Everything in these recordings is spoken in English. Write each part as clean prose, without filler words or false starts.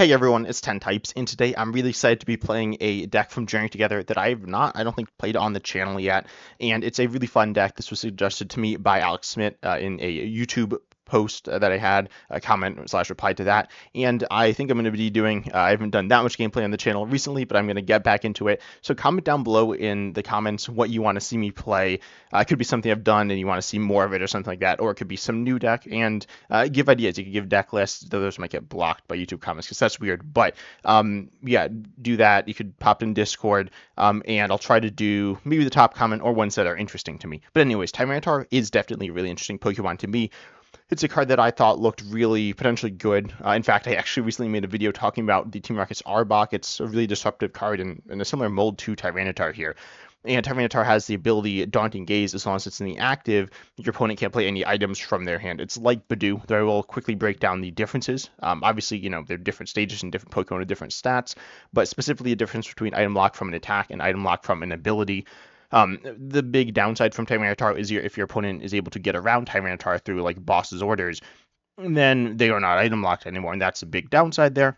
Hey everyone, it's 10 Types, and today I'm really excited to be playing a deck from Journey Together that I don't think, played on the channel yet, and it's a really fun deck. This was suggested to me by Alex Smith in a YouTube post that I had, a comment slash reply to that, and I think I'm going to be doing, I haven't done that much gameplay on the channel recently, but I'm going to get back into it. So comment down below in the comments what you want to see me play. It could be something I've done and you want to see more of it or something like that, or it could be some new deck, and give ideas. You could give deck lists, though those might get blocked by YouTube comments because that's weird. But yeah, do that. You could pop in Discord, and I'll try to do maybe the top comment or ones that are interesting to me. But anyways, Tyranitar is definitely a really interesting Pokemon to me. It's a card that I thought looked really potentially good. In fact, I actually recently made a video talking about the Team Rocket's Arbok. It's a really disruptive card in a similar mold to Tyranitar here. And Tyranitar has the ability Daunting Gaze. As long as it's in the active, your opponent can't play any items from their hand. It's like Budew, though I will quickly break down the differences. Obviously, you know, there are different stages and different Pokemon with different stats, but specifically a difference between item lock from an attack and item lock from an ability. The big downside from Tyranitar is if your opponent is able to get around Tyranitar through like boss's orders, then they are not item locked anymore, and that's a big downside there.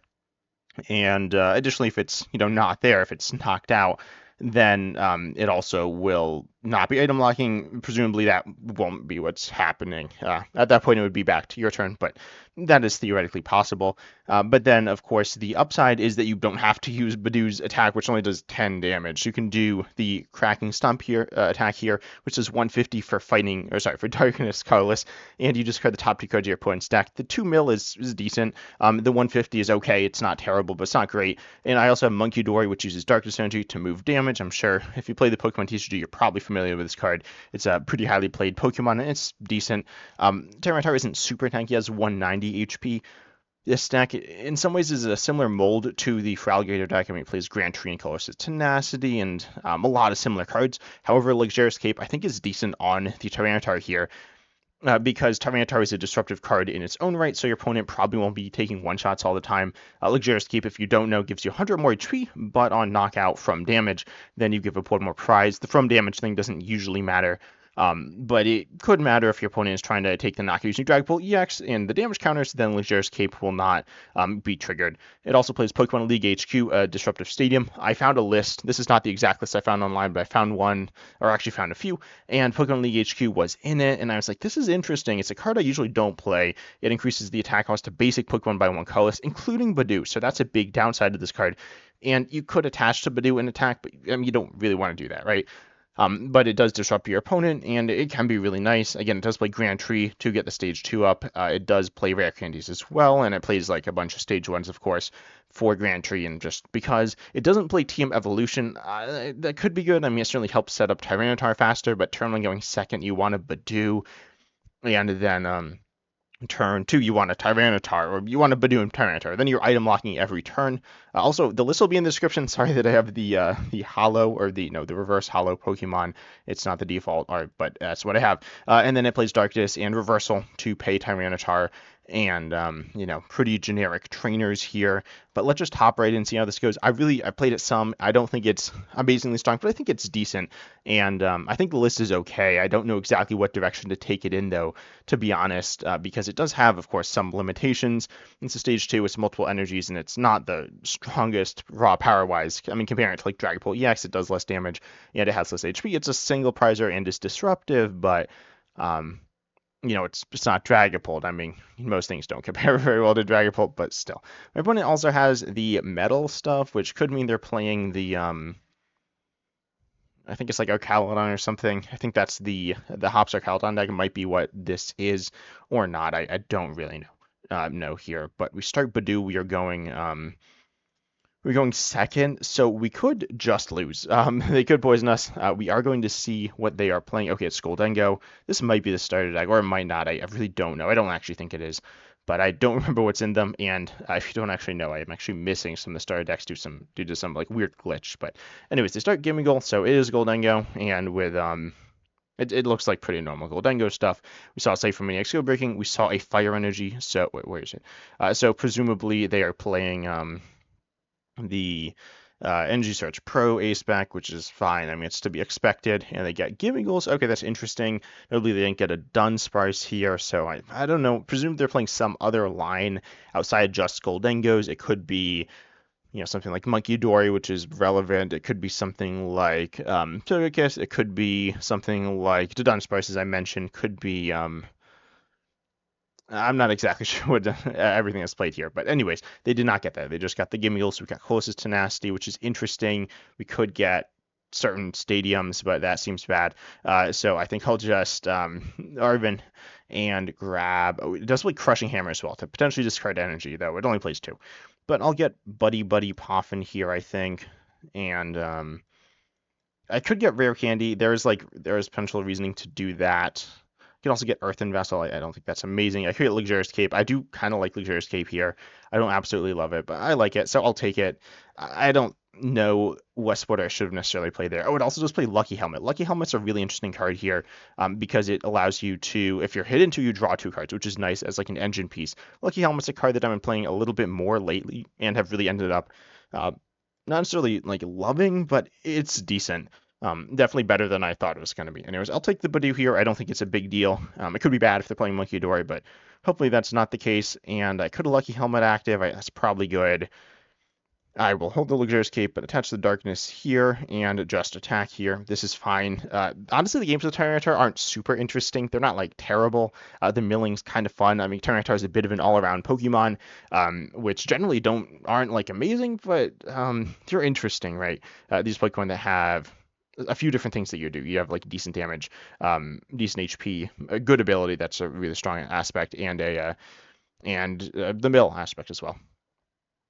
And additionally, if it's not there, if it's knocked out, then it also will not be item locking. Presumably that won't be what's happening. At that point, it would be back to your turn, but that is theoretically possible. But then, of course, the upside is that you don't have to use Budew's attack, which only does 10 damage. You can do the Cracking Stomp here, attack here, which is 150 for fighting, or sorry, for Darkness Colorless, and you discard the top 2 cards of your opponent's deck. The 2 mil is decent. The 150 is okay. It's not terrible, but it's not great. And I also have Munkidori, which uses Darkness Energy to move damage. I'm sure if you play the Pokemon TCG, you're probably familiar with this card. It's a pretty highly played Pokemon, and it's decent. Tyranitar isn't super tanky. He has 190 HP. This deck, in some ways, is a similar mold to the Feraligatr deck. I mean, it plays Grand Tree and Colress Tenacity and a lot of similar cards. However, Luxurious Cape, I think, is decent on the Tyranitar here. Because Tyranitar is a disruptive card in its own right, so your opponent probably won't be taking one-shots all the time. Luxurious Cape, if you don't know, gives you 100 more HP, but on knockout from damage, then you give opponent more prize. The from damage thing doesn't usually matter, but it could matter if your opponent is trying to take the knockout using Dragon Ball EX and the damage counters, then Luxurious Cape will not be triggered. It also plays Pokemon League HQ, Disruptive Stadium. I found a list. This is not the exact list I found online, but I found one, or actually found a few, and Pokemon League HQ was in it, and I was like, this is interesting. It's a card I usually don't play. It increases the attack cost to basic Pokemon by 1 colorless, including Budew, so that's a big downside of this card. And you could attach to Budew in attack, but I mean, you don't really want to do that, right? But it does disrupt your opponent, and it can be really nice. Again, it does play Grand Tree to get the stage 2 up. It does play Rare Candies as well, and it plays like a bunch of stage 1s, of course, for Grand Tree. And just because it doesn't play TM Evolution, that could be good. I mean, it certainly helps set up Tyranitar faster, but turn 1 going second, you want a Budew, and then turn 2, you want a Tyranitar, or you want a Budew and Tyranitar. Then you're item locking every turn. Also, the list will be in the description. Sorry that I have the hollow, or the reverse hollow Pokemon. It's not the default art, but that's what I have. And then it plays Darkness and Reversal to pay Tyranitar, and pretty generic trainers here. But let's just hop right in and see how this goes. I played it some. I don't think it's amazingly strong, but I think it's decent, and I think the list is okay. I don't know exactly what direction to take it in, though, to be honest, because it does have, of course, some limitations. It's a stage 2 with multiple energies, and it's not the strongest raw power-wise. I mean, comparing it to like Dragon Ball EX, it does less damage, and it has less HP. It's a single prizer and is disruptive, but it's not Dragapult. I mean, most things don't compare very well to Dragapult, but still. My opponent also has the metal stuff, which could mean they're playing the, I think it's like Arcalodon or something. I think that's the Hops Arcalodon deck. It might be what this is or not. I don't really know here. But we start Budew. We're going second, so we could just lose. They could poison us. We are going to see what they are playing. Okay, it's Gholdengo. This might be the starter deck, or it might not. I really don't know. I don't actually think it is, but I don't remember what's in them. And if you don't actually know, I am actually missing some of the starter decks due to some like weird glitch. But anyways, they start Gimmighoul, so it is Gholdengo, and with it looks like pretty normal Gholdengo stuff. We saw a Safe from Maniac Skill Breaking. We saw a Fire Energy. So wait, where is it? So presumably they are playing the Energy Search Pro Ace back, which is fine. I mean, it's to be expected. And they get Gimmigles. Okay, that's interesting. Notably, they didn't get a Dunsparce here, so I don't know. Presume they're playing some other line outside just Gholdengos. It could be, something like Munkidori, which is relevant. It could be something like Togekiss. It could be something like the Dunsparce, as I mentioned. Could be I'm not exactly sure what everything that's played here, but anyways, they did not get that. They just got the Gimmigles. We got closest Tenacity, which is interesting. We could get certain stadiums, but that seems bad. So I think I'll just Arven and grab. Oh, it does play Crushing Hammer as well to potentially discard energy, though it only plays 2. But I'll get Buddy-Buddy Poffin here, I think, and I could get Rare Candy. There is potential reasoning to do that. You can also get Earthen Vessel. I don't think that's amazing. I could get Luxurious Cape. I do kind of like Luxurious Cape here. I don't absolutely love it, but I like it, so I'll take it. I don't know what I should have necessarily played there. I would also just play Lucky Helmet. Lucky Helmet's a really interesting card here because it allows you to, if you're hit into, you draw 2 cards, which is nice as like an engine piece. Lucky Helmet's a card that I've been playing a little bit more lately and have really ended up not necessarily like loving, but it's decent. Definitely better than I thought it was going to be. Anyways, I'll take the Budew here. I don't think it's a big deal. It could be bad if they're playing Munkidori, but hopefully that's not the case. And I could have Lucky Helmet active. That's probably good. I will hold the Luxurious Cape, but attach the Darkness here and just attack here. This is fine. Honestly, the games with Tyranitar aren't super interesting. They're not like terrible. The milling's kind of fun. I mean, Tyranitar is a bit of an all-around Pokemon, which generally aren't like amazing, but they're interesting, right? These Pokemon that have a few different things that you do. You have like decent damage, decent HP, a good ability that's a really strong aspect, and the mill aspect as well.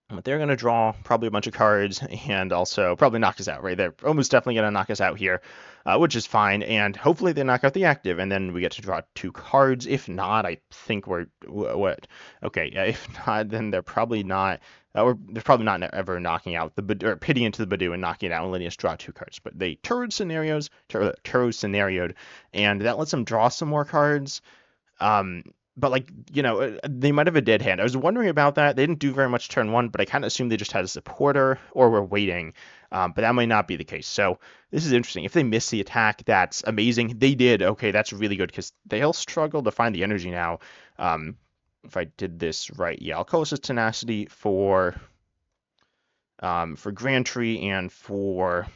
But they're going to draw probably a bunch of cards and also probably knock us out, right? They're almost definitely going to knock us out here, which is fine. And hopefully they knock out the active, and then we get to draw 2 cards. If not, I think we're what? Okay, yeah. If not, then they're probably not. They're probably not ever knocking out or pitting into the Budew and knocking it out and letting us draw 2 cards. But they Turo scenarioed, and that lets them draw some more cards. But they might have a dead hand. I was wondering about that. They didn't do very much turn 1, but I kind of assumed they just had a supporter or were waiting. But that might not be the case. So this is interesting. If they miss the attack, that's amazing. They did. Okay, that's really good because they'll struggle to find the energy now. If I did this right, yeah, I'll call this Tenacity for Grand Tree and for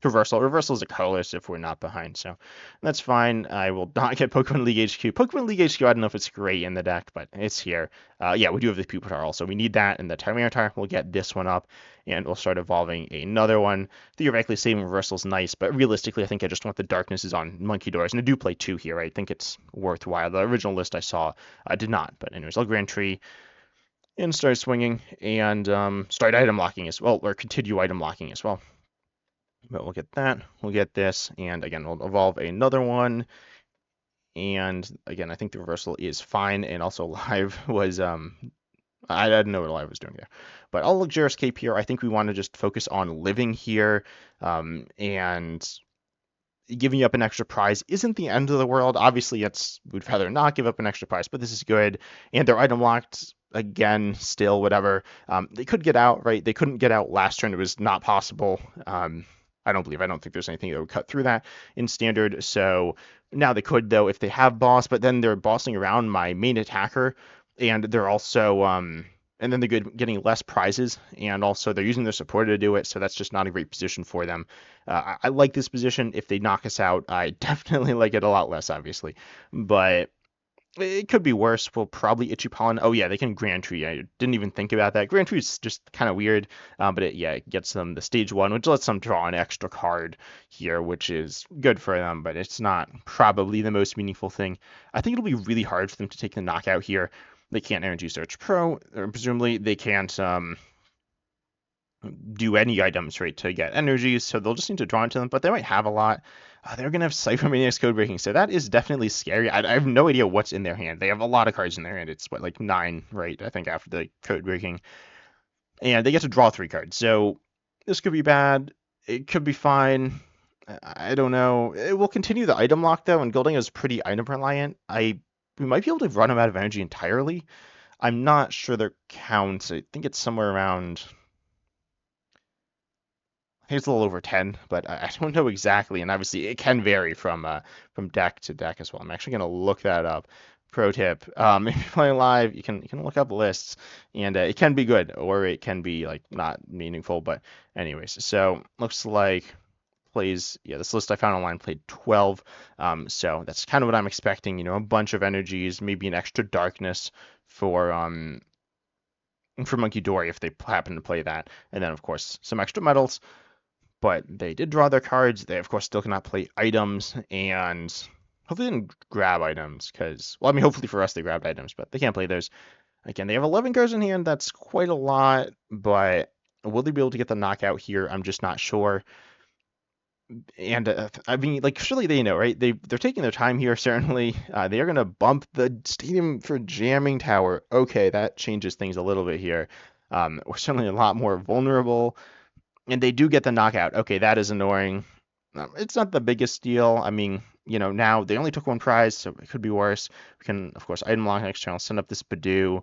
Reversal. Reversal is a colorless if we're not behind, so that's fine. I will not get Pokemon League HQ. Pokemon League HQ, I don't know if it's great in the deck, but it's here. Yeah, we do have the Pupitar also. We need that, and the Tyranitar. We'll get this one up, and we'll start evolving another one. Theoretically, saving Reversal is nice, but realistically, I think I just want the Darknesses on Munkidoris, and I do play 2 here. I think it's worthwhile. The original list I saw did not, but anyways, I'll Grand Tree and start swinging, and start item locking as well, or continue item locking as well. But we'll get that, we'll get this, and again, we'll evolve another one. And again, I think the Reversal is fine, and also Live was, I didn't know what Live was doing there. But I'll Luxurious Cape here. I think we want to just focus on living here, and giving up an extra prize isn't the end of the world. Obviously, we'd rather not give up an extra prize, but this is good. And they're item locked again, still, whatever. They could get out, right? They couldn't get out last turn. It was not possible. I don't think there's anything that would cut through that in standard. So now they could, though, if they have boss, but then they're bossing around my main attacker, and they're also and then they're getting less prizes, and also they're using their supporter to do it, so that's just not a great position for them. I like this position. If they knock us out, I definitely like it a lot less, obviously, but it could be worse. We'll probably Itchy Pollen. Oh yeah, they can Grand Tree. I didn't even think about that. Grand Tree is just kind of weird, but it gets them the stage 1, which lets them draw an extra card here, which is good for them, but it's not probably the most meaningful thing. I think it'll be really hard for them to take the knockout here. They can't Energy Search Pro, or presumably they can't do any items, right, to get energies, so they'll just need to draw into them, but they might have a lot. They're going to have Cypher Maniacs Code Breaking, so that is definitely scary. I have no idea what's in their hand. They have a lot of cards in their hand. It's, like 9, right, I think, after the Code Breaking. And they get to draw 3 cards, so this could be bad. It could be fine. I don't know. It will continue the item lock, though, and Gholdengo is pretty item reliant. We might be able to run them out of energy entirely. I'm not sure their counts. I think it's somewhere around think it's a little over 10, but I don't know exactly, and obviously it can vary from deck to deck as well. I'm actually going to look that up. Pro tip: if you're playing live, you can look up lists, and it can be good or it can be like not meaningful. But anyways, so looks like plays, yeah, this list I found online played 12. So that's kind of what I'm expecting. A bunch of energies, maybe an extra darkness for Munkidori if they happen to play that, and then of course some extra metals. But they did draw their cards. They of course still cannot play items, and hopefully they didn't grab items because, well, I mean, hopefully for us they grabbed items, but they can't play those. Again, they have 11 cards in hand. That's quite a lot, but will they be able to get the knockout here? I'm just not sure. And I mean, like, surely they know, right? They're taking their time here. Certainly, they are going to bump the stadium for jamming tower. Okay, that changes things a little bit here. We're certainly a lot more vulnerable, and they do get the knockout. Okay, that is annoying. It's not the biggest deal. I mean, now they only took one prize, so it could be worse. We can, of course, item lock next channel, send up this Budew,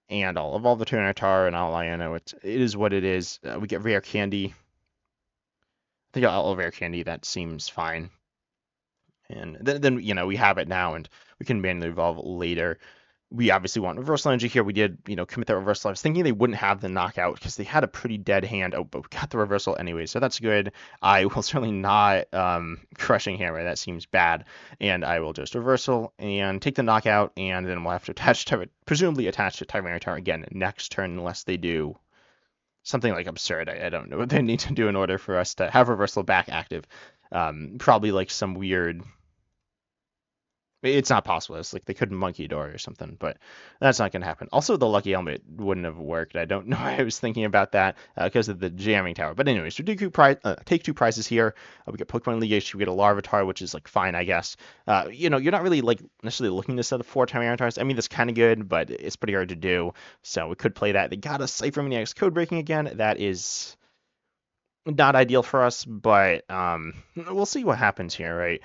and I'll evolve the Tyranitar, and I'll Iono. It is what it is. We get Rare Candy. I think I'll Rare Candy. That seems fine. And then we have it now, and we can manually evolve later. We obviously want reversal energy here. We did, commit that reversal. I was thinking they wouldn't have the knockout because they had a pretty dead hand. Oh, but we got the reversal anyway, so that's good. I will certainly not Crushing Hammer. That seems bad. And I will just reversal and take the knockout, and then we'll have to presumably attach to Tyranitar again next turn unless they do something like absurd. I don't know what they need to do in order for us to have reversal back active. Probably like some weird. It's not possible. It's like they couldn't Munkidori or something, but that's not going to happen. Also, the Lucky Helmet wouldn't have worked. I don't know why I was thinking about that because of the jamming tower. But anyways, we do take two prizes here. We get Pokemon League H, we get a Larvitar, which is like fine, I guess. You're not really like necessarily looking to set up 4 Tyranitars. I mean, that's kind of good, but it's pretty hard to do. So we could play that. They got a Cypher Maniac's code breaking again. That is not ideal for us, but we'll see what happens here, right?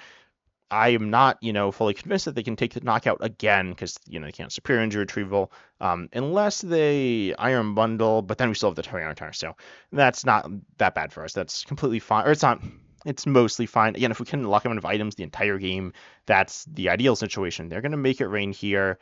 I am not, fully convinced that they can take the knockout again because, they can't superior injury retrieval unless they Iron Bundle, but then we still have the Tyranitar, so that's not that bad for us. That's completely fine, or it's not. It's mostly fine. Again, if we can lock them into items the entire game, that's the ideal situation. They're going to make it rain here,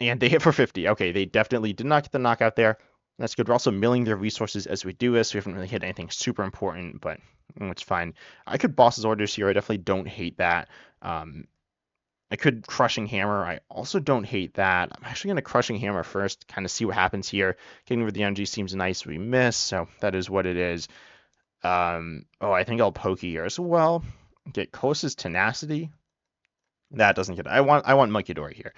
and they hit for 50. Okay, they definitely did not get the knockout there. That's good. We're also milling their resources as we do this. We haven't really hit anything super important, but it's fine. I could boss's orders here. I definitely don't hate that. I could Crushing Hammer. I also don't hate that. I'm actually going to Crushing Hammer first, kind of see what happens here. Getting rid of the energy seems nice. We miss, so that is what it is. I think I'll Pokégear as well. Get Colress's Tenacity. That doesn't get it. I want Munkidori here.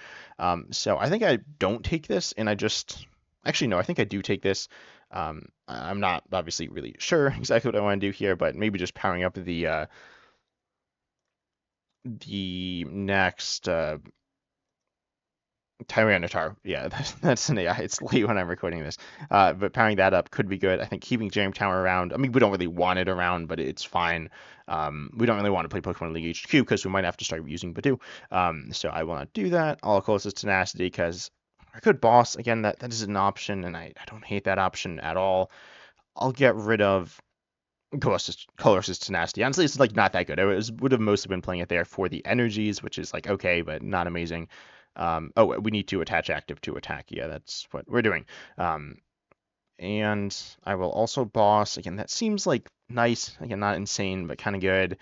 So I think I don't take this, and I just... Actually, no, I think I do take this. I'm not obviously really sure exactly what I want to do here, but maybe just powering up the next Tyranitar. Yeah, that's an AI. It's late when I'm recording this. But powering that up could be good. I think keeping Jam Tower around. I mean, we don't really want it around, but it's fine. We don't really want to play Pokemon League HQ because we might have to start using Budew. So I will not do that. I'll close this Tenacity because I could boss. Again, that is an option, and I don't hate that option at all. I'll get rid of Colress's Tenacity. Honestly, it's like not that good. I would have mostly been playing it there for the energies, which is like okay, but not amazing. We need to attach active to attack. Yeah, that's what we're doing. And I will also boss. Again, that seems like nice. Again, not insane, but kind of good.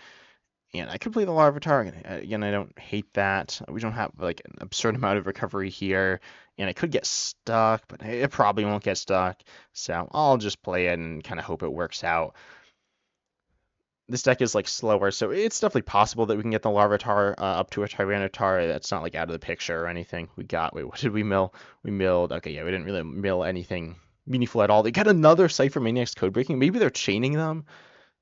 And I could play the Larvitar. Again, I don't hate that. We don't have like an absurd amount of recovery here. And it could get stuck, but it probably won't get stuck. So I'll just play it and kind of hope it works out. This deck is like slower, so it's definitely possible that we can get the Larvitar up to a Tyranitar. That's not like out of the picture or anything. Wait, what did we mill? We milled, okay, yeah, we didn't really mill anything meaningful at all. They got another Cypher Maniac's code breaking. Maybe they're chaining them.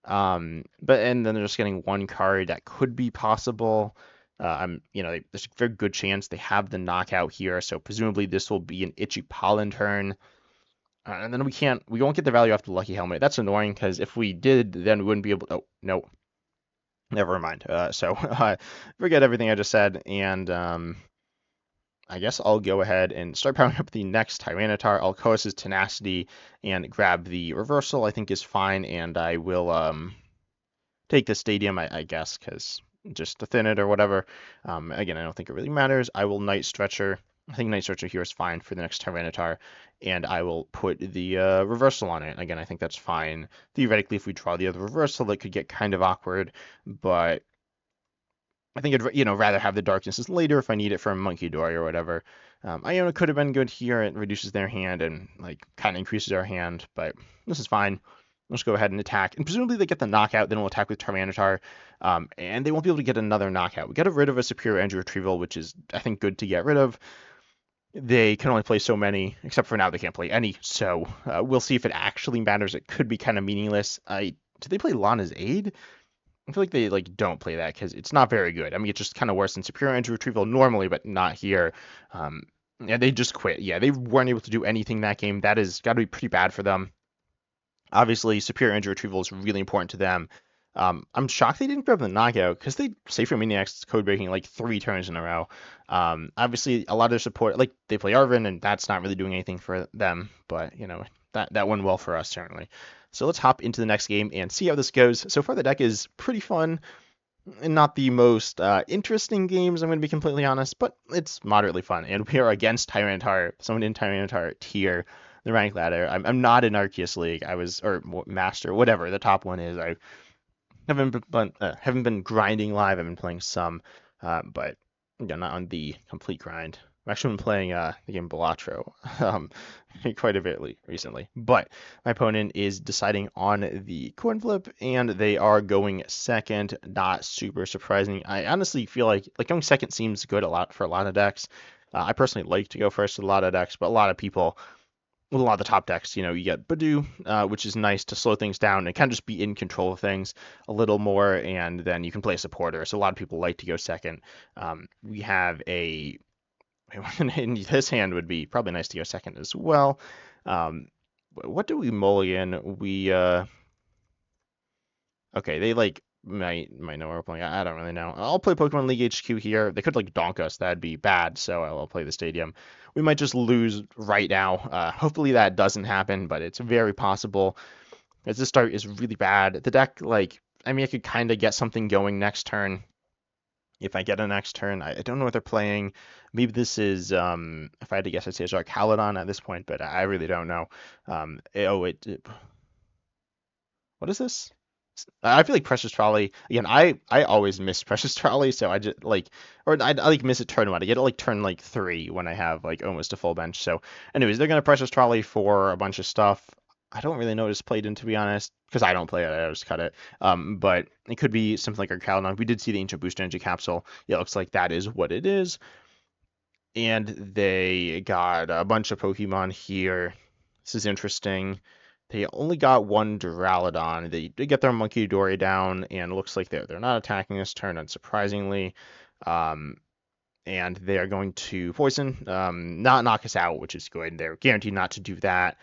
And then they're just getting one card that could be possible. There's a very good chance they have the knockout here, so presumably this will be an Itchy Pollen turn. And then we won't get the value off the Lucky Helmet. That's annoying because if we did, then we wouldn't be able to. Oh, no. Never mind. So forget everything I just said, and I guess I'll go ahead and start powering up the next Tyranitar. I'll Colress's Tenacity and grab the Reversal, I think is fine, and I will take the Stadium, I guess, because just to thin it or whatever. Again, I don't think it really matters. I will Night Stretcher. I think Night Stretcher here is fine for the next Tyranitar, and I will put the Reversal on it. Again, I think that's fine. Theoretically, if we draw the other Reversal, that could get kind of awkward, but I think I'd rather have the Darknesses later if I need it for a Munkidori or whatever. Iono could have been good here. It reduces their hand and like kind of increases our hand, but this is fine. Let's go ahead and attack. And presumably they get the knockout, then we'll attack with Tyranitar, and they won't be able to get another knockout. We got rid of a Superior Energy Retrieval, which is, I think, good to get rid of. They can only play so many, except for now they can't play any, so we'll see if it actually matters. It could be kind of meaningless. Did they play Lana's Aid? I feel like they don't play that because it's not very good. I mean, it's just kind of worse than Superior Energy Retrieval normally, but not here. Yeah, they just quit. Yeah, they weren't able to do anything that game. That has got to be pretty bad for them. Obviously, Superior Energy Retrieval is really important to them. I'm shocked they didn't grab the knockout because they saved from Maniac's code breaking like 3 turns in a row. Obviously, a lot of their support, like they play Arven, and that's not really doing anything for them. But that went well for us certainly. So let's hop into the next game and see how this goes. So far, the deck is pretty fun. And not the most interesting games, I'm going to be completely honest, but it's moderately fun. And we are against Tyranitar, someone in Tyranitar tier, the rank ladder. I'm not in Arceus League. Or Master, whatever the top one is. I haven't been grinding live. I've been playing some, but yeah, not on the complete grind. I've actually been playing the game Balatro quite a bit recently. But my opponent is deciding on the coin flip, and they are going second. Not super surprising. I honestly feel like going second seems good for a lot of decks. I personally like to go first with a lot of decks, but a lot of people, with a lot of the top decks, you get Budew, which is nice to slow things down and kind of just be in control of things a little more, and then you can play a supporter. So a lot of people like to go second. We have in his hand would be probably nice to go second as well. What do we mulligan? Okay, they might know where we're playing. I don't really know. I'll play Pokemon League HQ here. They could donk us. That'd be bad. So I'll play the Stadium. We might just lose right now. Hopefully that doesn't happen, but it's very possible. As this start is really bad. The deck, I could kind of get something going next turn. If I get a next turn, I don't know what they're playing. Maybe this is, if I had to guess, I'd say it's Calydon at this point, but I really don't know. What is this? I feel like Precious Trolley. Again, I always miss Precious Trolley, so I just I miss it turn 1. I get it turn 3 when I have almost a full bench. So, anyways, they're gonna Precious Trolley for a bunch of stuff. I don't really know what it's played in, to be honest, because I don't play it. I just cut it. But it could be something like our Calydon. We did see the Ancient Booster Energy Capsule. Yeah, it looks like that is what it is. And they got a bunch of Pokemon here. This is interesting. They only got one Duraludon. They did get their Munkidori down, and it looks like they're not attacking this turn, unsurprisingly. And they are going to poison, not knock us out, which is good. They're guaranteed not to do that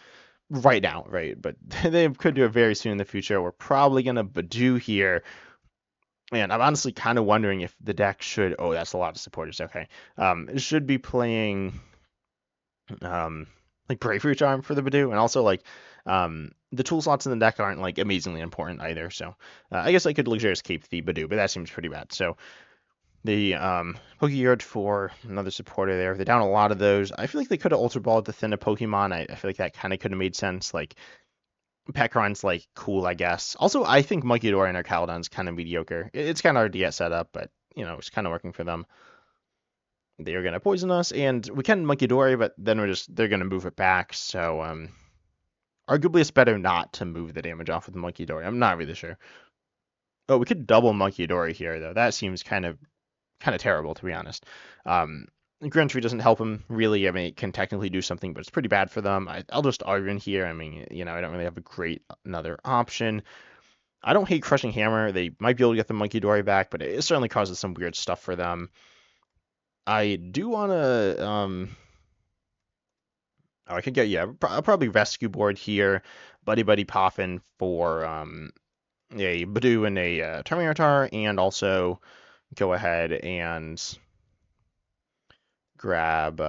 right now, right? But they could do it very soon in the future. We're probably going to Budew here. And I'm honestly kind of wondering if the deck should... Oh, that's a lot of supporters. Okay. It should be playing... Bravery Charm for the Budew, and also the tool slots in the deck aren't amazingly important either. So I guess I could Luxurious Cape the Budew, but that seems pretty bad. So the Pokégear for another supporter there. They're down a lot of those. I feel like they could have Ultra Balled to thin a Pokemon. I feel like that kind of could have made sense. Pekron's cool, I guess. Also, I think Munkidori and our Calydon's kind of mediocre. It's kind of hard to get set up, but it's kind of working for them. They are going to poison us, and we can Munkidori, but then they're going to move it back, so arguably it's better not to move the damage off with Munkidori. I'm not really sure. Oh, we could double Munkidori here, though. That seems kind of terrible, to be honest. Grand Tree doesn't help him, really. It can technically do something, but it's pretty bad for them. I'll just Arven here. I don't really have another option. I don't hate Crushing Hammer. They might be able to get the Munkidori back, but it certainly causes some weird stuff for them. I do want to, I could get, I'll probably Rescue Board here, Buddy-Buddy Poffin for a Budew and a Tyranitar, and also go ahead and grab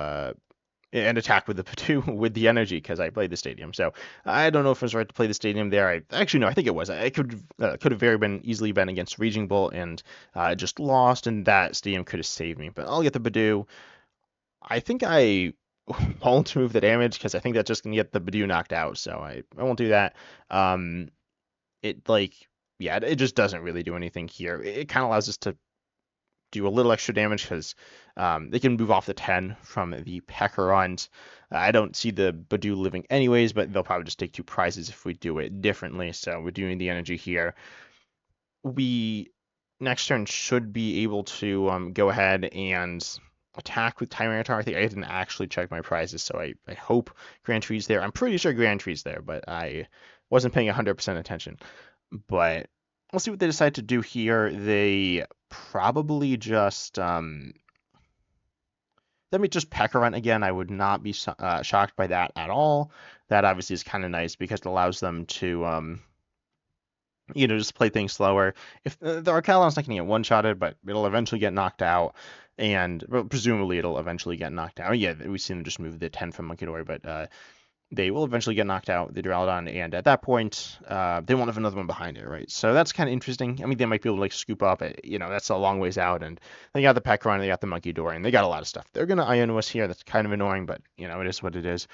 and attack with the Budew with the energy because I played the stadium. So I don't know if it was right to play the stadium there. I actually no, I think it was. I could have very easily been against Raging Bolt and just lost, and that stadium could have saved me. But I'll get the Budew. I think I won't move the damage because I think that's just gonna get the Budew knocked out. So I won't do that. It like yeah, it just doesn't really do anything here. It kind of allows us to do a little extra damage because they can move off the 10 from the Pekka. I don't see the Budew living anyways, but they'll probably just take 2 prizes if we do it differently. So we're doing the energy here. We next turn should be able to go ahead and attack with Tyranitar. I think I didn't actually check my prizes, so I hope Grand Tree's there. I'm pretty sure Grand Tree's there, but I wasn't paying 100% attention. But we'll see what they decide to do here. They probably just let me just Pekka again. I would not be shocked by that at all. That obviously is kind of nice because it allows them to just play things slower. If the Arcalon's not going to get one-shotted, but it'll eventually get knocked out, and well, presumably it'll eventually get knocked out. Yeah, we've seen them just move the 10 from Munkidori, but they will eventually get knocked out, the Duraludon, and at that point, they won't have another one behind it, right? So that's kind of interesting. I mean, they might be able to like scoop up, that's a long ways out, and they got the Pekka, they got the Munkidori, and they got a lot of stuff. They're going to Iono us here. That's kind of annoying, but, it is what it is.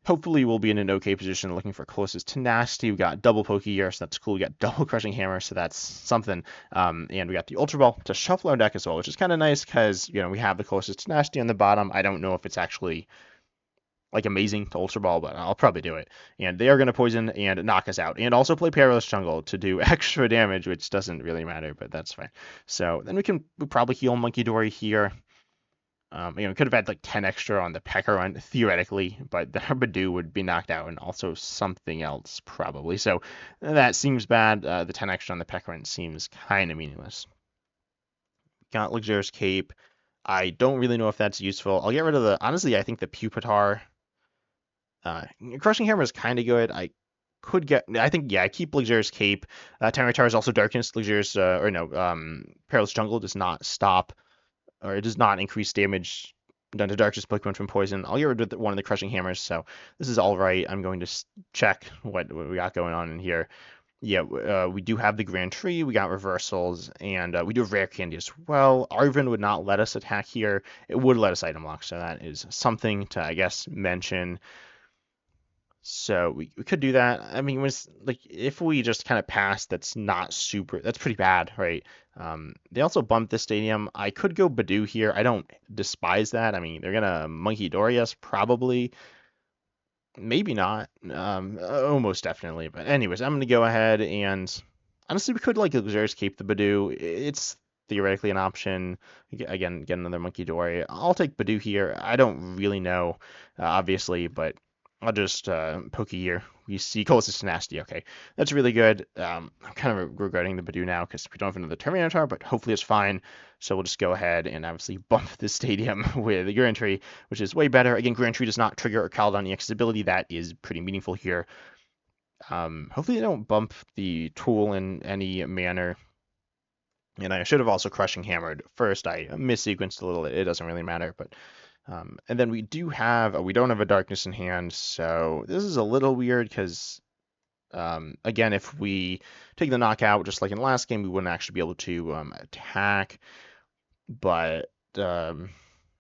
Hopefully we'll be in an okay position looking for closest Tenacity. We got double Pokégear, so that's cool. We got double Crushing Hammer, so that's something. And we got the Ultra Ball to shuffle our deck as well, which is kind of nice because, we have the closest Tenacity on the bottom. I don't know if it's actually like amazing to Ultra Ball, but I'll probably do it. And they are going to poison and knock us out, and also play Perilous Jungle to do extra damage, which doesn't really matter, but that's fine. So then we'll probably heal Munkidori here. We could have had like 10 extra on the Pekka theoretically, but the Budew would be knocked out and also something else probably. So that seems bad. The 10 extra on the Pekka seems kind of meaningless. Got Luxurious Cape. I don't really know if that's useful. I'll get rid of honestly, I think the Pupitar. Crushing Hammer is kind of good. I keep Luxurious Cape. Tyranitar is also Darkness. Luxurious, Perilous Jungle does not stop, or it does not increase damage done to Darkness Pokemon from poison. I'll get rid of one of the Crushing Hammers, so this is all right. I'm going to check what we got going on in here. Yeah, we do have the Grand Tree, we got reversals, and we do have Rare Candy as well. Arven would not let us attack here. It would let us item lock, so that is something to, I guess, mention. So we could do that. I mean, if we just kind of pass, that's pretty bad, right? They also bumped the stadium. I could go Budew here. I don't despise that. I mean, they're gonna Munkidori us probably. Maybe not. Almost definitely. But anyways, I'm gonna go ahead and honestly, we could like Luxurious Cape the Budew. It's theoretically an option. Again, get another Munkidori. I'll take Budew here. I don't really know, obviously, but I'll just Pokégear. We see closest Tenacity. Okay, that's really good. I'm kind of regretting the Budew now because we don't have another Tyranitar, but hopefully it's fine. So we'll just go ahead and obviously bump the stadium with the Grand Tree, which is way better. Again, Grand Tree does not trigger a Caldon EX's ability. That is pretty meaningful here. Hopefully they don't bump the tool in any manner. And I should have also Crushing Hammered first. I missequenced a little. It doesn't really matter, but. And then we don't have a Darkness in hand, so this is a little weird because, again, if we take the knockout, just like in the last game, we wouldn't actually be able to attack, but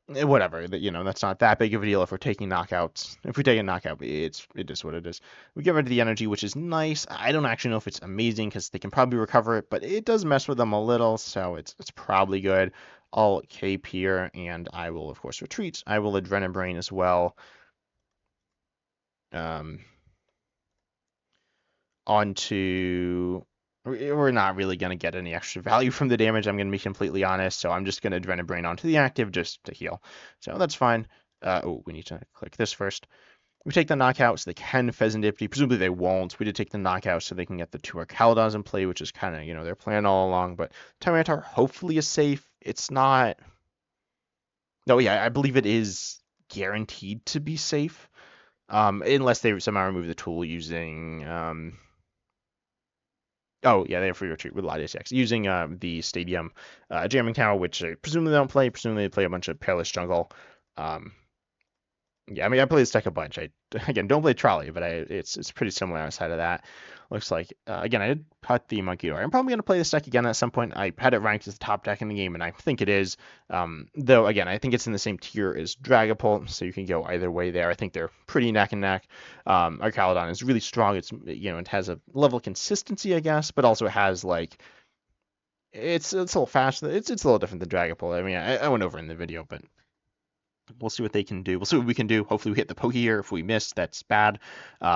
whatever, that's not that big of a deal if we're taking knockouts. If we take a knockout, it is what it is. We get rid of the energy, which is nice. I don't actually know if it's amazing because they can probably recover it, but it does mess with them a little, so it's probably good. I'll cape here, and I will, of course, retreat. I will Adrenaline Brain as well. We're not really going to get any extra value from the damage, I'm going to be completely honest, so I'm just going to Adrenaline Brain onto the active just to heal. So that's fine. We need to click this first. We take the knockout so they can Pheasantipity. Presumably they won't. We did take the knockout so they can get the 2 Arcalodons in play, which is kind of, their plan all along. But Tyranitar hopefully is safe. It's not... No, yeah, I believe it is guaranteed to be safe. Unless they somehow remove the tool using... Oh, yeah, they have free retreat with a lot of ACX using the Stadium Jamming Tower, which I presumably don't play. Presumably they play a bunch of Peerless Jungle. Um, yeah, I mean, I play this deck a bunch. I again don't play Trolley, but it's pretty similar outside of that. Looks like again I did cut the Munkidori. I'm probably gonna play this deck again at some point. I had it ranked as the top deck in the game, and I think it is. Though again, I think it's in the same tier as Dragapult, so you can go either way there. I think they're pretty neck and neck. Our Caledon is really strong. It's it has a level of consistency, I guess, but also has like it's a little fast. It's a little different than Dragapult. I mean, I went over in the video, but we'll see what they can do. We'll see what we can do. Hopefully we hit the Pokégear. If we miss, that's bad.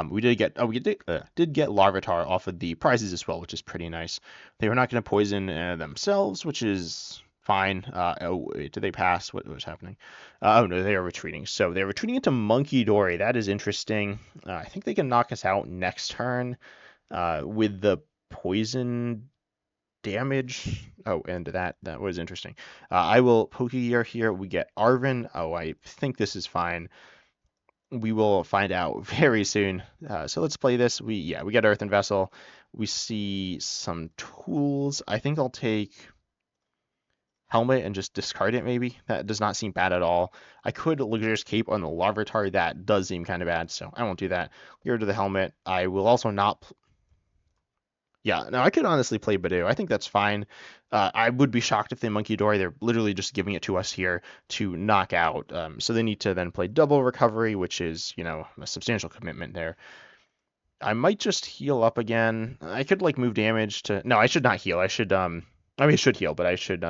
We did get did get Larvitar off of the prizes as well, which is pretty nice. They were not going to poison themselves, which is fine. Oh, wait, did they pass? What was happening? Oh no, they are retreating. So they're retreating into Munkidori. That is interesting. I think they can knock us out next turn with the poison damage. Oh, and that was interesting. I will Pokégear here. We get Arven. Oh, I think this is fine. We will find out very soon. So let's play this. We get Earthen Vessel. We see some tools. I think I'll take Helmet and just discard it maybe. That does not seem bad at all. I could Luxurious Cape on the Larvitar. That does seem kind of bad, so I won't do that. Get rid of the Helmet. I will also not Yeah, no, I could honestly play Budew. I think that's fine. I would be shocked if they Munkidori. They're literally just giving it to us here to knock out. So they need to then play double recovery, which is, a substantial commitment there. I might just heal up again. I could like move damage to. No, I should not heal. I should I mean, I should heal, but I should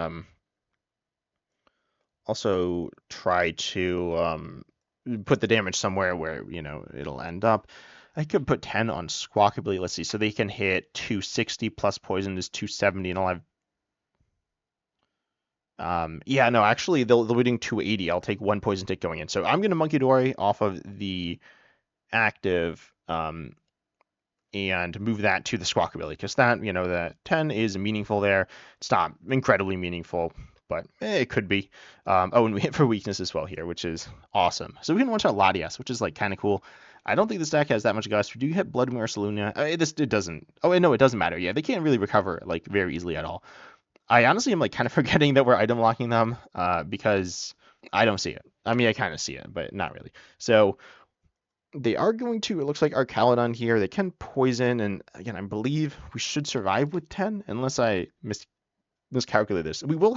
also try to put the damage somewhere where, it'll end up. I could put 10 on Squawkabilly. Let's see. So they can hit 260 plus poison is 270, and I'll have. Yeah, no, actually, they'll be doing 280. I'll take one poison tick going in. So I'm going to Munkidori off of the active and move that to the Squawkabilly because that, that 10 is meaningful there. It's not incredibly meaningful, but it could be. Oh, and we hit for weakness as well here, which is awesome. So we can one-shot Latias, which is like kind of cool. I don't think this deck has that much gust. Do you hit Blood Moon or Saluna? It doesn't. Oh, no, it doesn't matter. Yeah, they can't really recover like very easily at all. I honestly am like kind of forgetting that we're item locking them because I don't see it. I mean, I kind of see it, but not really. So they are going to. It looks like our Caledon here. They can poison, and again, I believe we should survive with 10, unless I miscalculate this. We will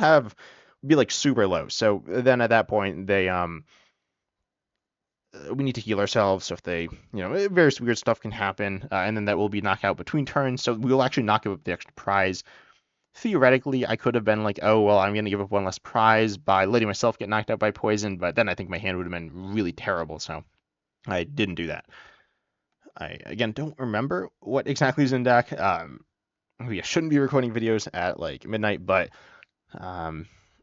be like super low. So then at that point, they we need to heal ourselves. So if they, various weird stuff can happen, and then that will be knockout between turns. So we will actually knock up the extra prize. Theoretically, I could have been like, oh, well, I'm going to give up one less prize by letting myself get knocked out by poison, but then I think my hand would have been really terrible, so I didn't do that. I, again, don't remember what exactly is in deck. We shouldn't be recording videos at, like, midnight, but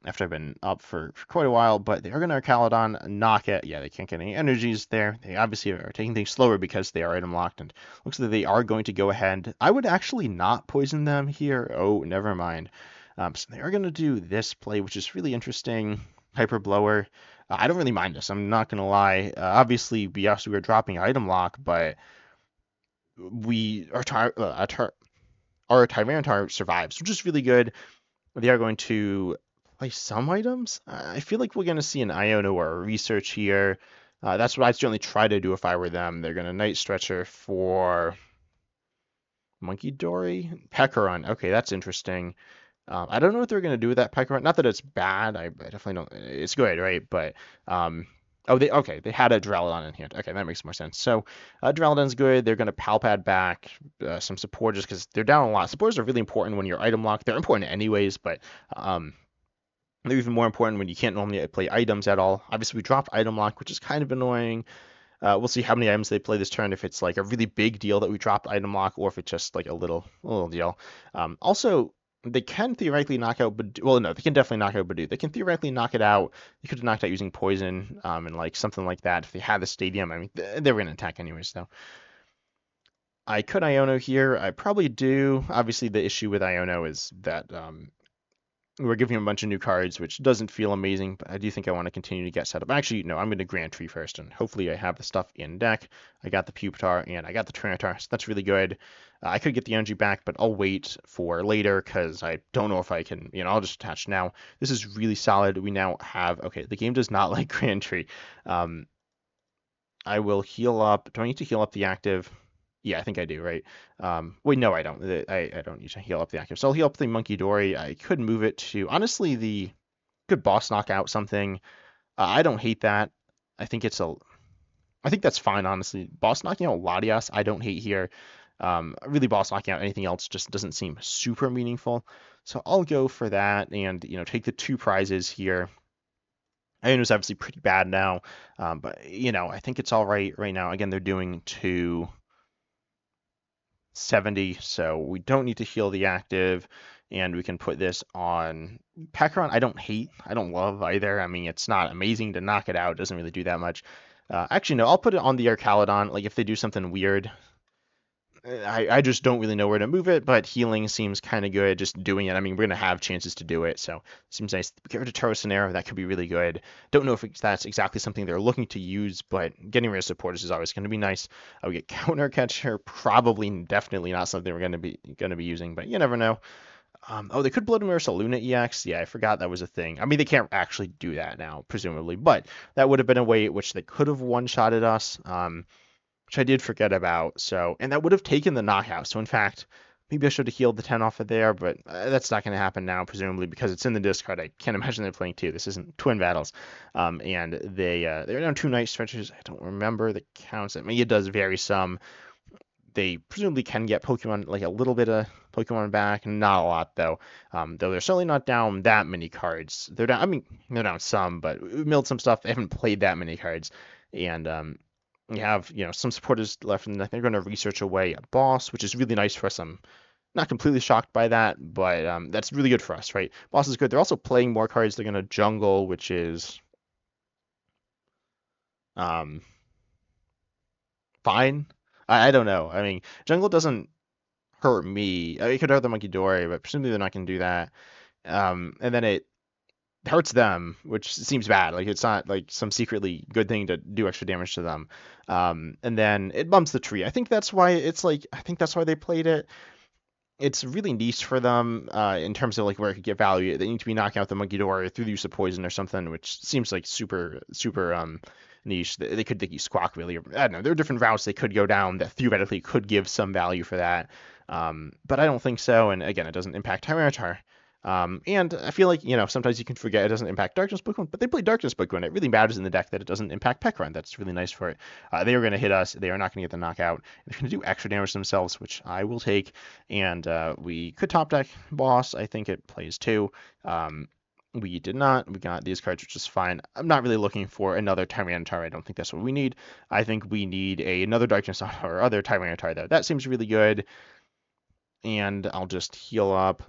after I've been up for quite a while, but they are going to Caledon knock it. Yeah, they can't get any energies there. They obviously are taking things slower because they are item locked, and looks like they are going to go ahead. I would actually not poison them here. Oh, never mind. So they are going to do this play, which is really interesting. Hyper Blower. I don't really mind this. I'm not going to lie. Obviously, yes, we are dropping item lock, but our Tyranitar survives, which is really good. They are going to play some items. I feel like we're going to see an Iono or a Research here. That's what I'd certainly try to do if I were them. They're going to Night Stretcher for Munkidori. Pekkaron. Okay, that's interesting. I don't know what they're going to do with that Pekkaron. Not that it's bad. I definitely don't. It's good, right? But they had a Duraludon in hand. Okay, that makes more sense. So Duraludon's good. They're going to Palpad back some support just because they're down a lot. Supports are really important when you're item locked. They're important anyways, but they're even more important when you can't normally play items at all. Obviously, we dropped item lock, which is kind of annoying. We'll see how many items they play this turn, if it's like a really big deal that we dropped item lock, or if it's just like a little deal. Also, they can theoretically knock out Budew. Well, no, they can definitely knock out Budew. They can theoretically knock it out. They could have knocked out using poison and like something like that if they had the stadium. I mean, they were going to attack anyways, though. I could Iono here. I probably do. Obviously, the issue with Iono is that we're giving him a bunch of new cards, which doesn't feel amazing, but I do think I want to continue to get set up. Actually, no, I'm going to Grand Tree first, and hopefully I have the stuff in deck. I got the Pupitar, and I got the Tyranitar, so that's really good. I could get the energy back, but I'll wait for later, because I don't know if I can, I'll just attach now. This is really solid. We now have, okay, the game does not like Grand Tree. I will heal up. Do I need to heal up the active? Yeah, I think I do, right? Wait, no, I don't. I don't need to heal up the active. So I'll heal up the Munkidori. I could move it to, honestly, the could boss knock out something. I don't hate that. I think I think that's fine, honestly. Boss knocking out Latias, I don't hate here. Really, boss knocking out anything else just doesn't seem super meaningful. So I'll go for that and, take the 2 prizes here. Iono's obviously pretty bad now, but, I think it's all right now. Again, they're doing 270, so we don't need to heal the active, and we can put this on Pekron. I don't love either. I mean, it's not amazing to knock it out. It doesn't really do that much. Actually, no, I'll put it on the Archaludon. Like, if they do something weird, I just don't really know where to move it, but healing seems kind of good. Just doing it. I mean, we're going to have chances to do it, so it seems nice. Get rid of Torosonero. That could be really good. Don't know if that's exactly something they're looking to use, but getting rid of supporters is always going to be nice. We get Counter Catcher. Probably, definitely not something we're going to be using, but you never know. Oh, they could blow to Luna EX. Yeah, I forgot that was a thing. I mean, they can't actually do that now, presumably, but that would have been a way at which they could have one-shotted us. Which I did forget about. So, and that would have taken the knockout. So, in fact, maybe I should have healed the 10 off of there, but that's not going to happen now, presumably, because it's in the discard. I can't imagine they're playing 2. This isn't Twin Battles. And they're down 2 Night Stretchers. I don't remember the counts. I mean, it does vary some. They presumably can get Pokemon, like a little bit of Pokemon back, not a lot though. Though they're certainly not down that many cards. They're down. I mean, they're down some, but we milled some stuff. They haven't played that many cards, and you have, some supporters left in the deck. They're going to research away a boss, which is really nice for us. I'm not completely shocked by that, but that's really good for us, right? Boss is good. They're also playing more cards. They're going to jungle, which is fine. I don't know. I mean, jungle doesn't hurt me. It could hurt the Munkidori, but presumably they're not going to do that. And then it hurts them, which seems bad. Like, it's not like some secretly good thing to do extra damage to them. And then it bumps the tree. I think that's why they played it. It's really niche for them in terms of like where it could get value. They need to be knocking out the Munkidori through the use of poison or something, which seems like super niche. They could use Squawk really. I don't know. There are different routes they could go down that theoretically could give some value for that. But I don't think so. And again, it doesn't impact Tyranitar. And I feel like, sometimes you can forget it doesn't impact Darkness Pokemon, but they play Darkness Pokemon. It really matters in the deck that it doesn't impact Pekron. That's really nice for it. They are going to hit us. They are not going to get the knockout. They're going to do extra damage themselves, which I will take. And we could top deck boss. I think it plays 2. We did not. We got these cards, which is fine. I'm not really looking for another Tyranitar. I don't think that's what we need. I think we need another Darkness or other Tyranitar, though. That seems really good. And I'll just heal up.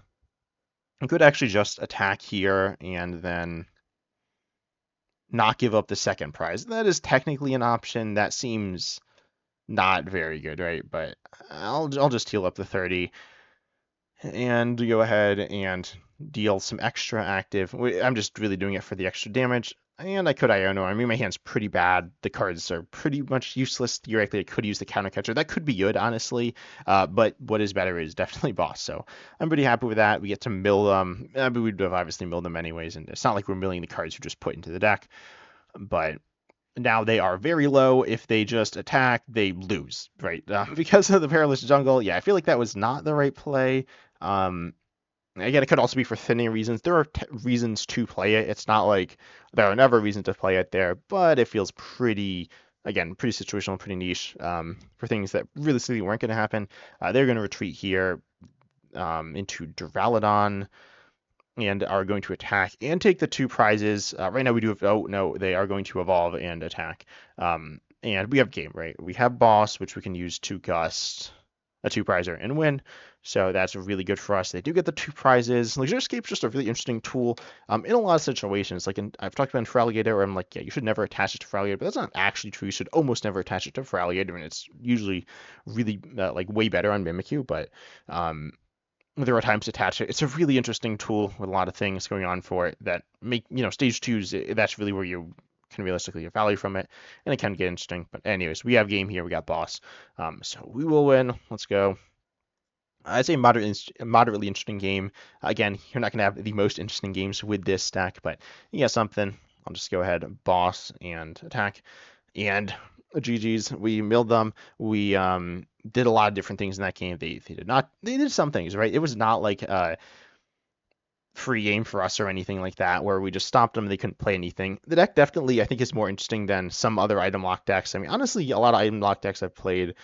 I could actually just attack here and then not give up the second prize. That is technically an option. That seems not very good, right? But I'll just heal up the 30 and go ahead and deal some extra active. I'm just really doing it for the extra damage. And I could Iono. I mean, my hand's pretty bad. The cards are pretty much useless. Theoretically, I could use the counter catcher. That could be good, honestly. But what is better is definitely boss. So I'm pretty happy with that. We get to mill them. But we'd have obviously milled them anyways. And it's not like we're milling the cards we just put into the deck. But now they are very low. If they just attack, they lose, right? Because of the Perilous Jungle. Yeah, I feel like that was not the right play. Again, it could also be for thinning reasons. There are reasons to play it. It's not like there are never reasons to play it there, but it feels pretty situational, pretty niche for things that realistically weren't going to happen. They're going to retreat here into Duraludon and are going to attack and take the 2 prizes. Right now we do have, oh no, they are going to evolve and attack. And we have game, right? We have boss, which we can use to gust a 2-prizer and win. So that's really good for us. They do get the 2 prizes. Laser Escape's just a really interesting tool in a lot of situations. Like I've talked about in Feraligatr, where I'm like, yeah, you should never attach it to Feraligatr, but that's not actually true. You should almost never attach it to Feraligatr, and it's usually really like way better on Mimikyu. But there are times attached to it. It's a really interesting tool with a lot of things going on for it that make, stage 2's, that's really where you can realistically get value from it, and it can get interesting. But anyways, we have game here, we got boss. So we will win. Let's go. I'd say moderately interesting game. Again, you're not going to have the most interesting games with this stack, but you got something. I'll just go ahead, boss, and attack. And GG's, we milled them. We did a lot of different things in that game. They did some things, right? It was not like free game for us or anything like that, where we just stopped them and they couldn't play anything. The deck definitely, I think, is more interesting than some other item lock decks. I mean, honestly, a lot of item lock decks I've played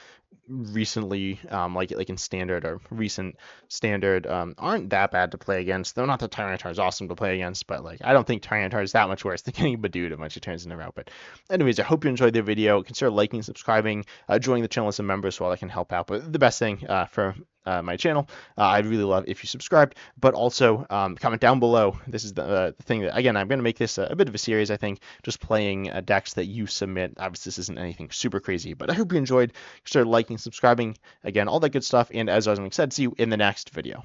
recently, like in standard or recent standard, aren't that bad to play against. Though not that Tyranitar is awesome to play against, but like I don't think Tyranitar is that much worse than getting Budew a bunch of turns in a row. But anyways, I hope you enjoyed the video. Consider liking, subscribing, joining the channel as a member so I can help out. But the best thing for my channel, I'd really love if you subscribed, but also comment down below. This is the thing that, again, I'm going to make this a bit of a series, I think, just playing decks that you submit. Obviously, this isn't anything super crazy, but I hope you enjoyed. Consider liking, subscribing, again, all that good stuff. And as I was said, see you in the next video.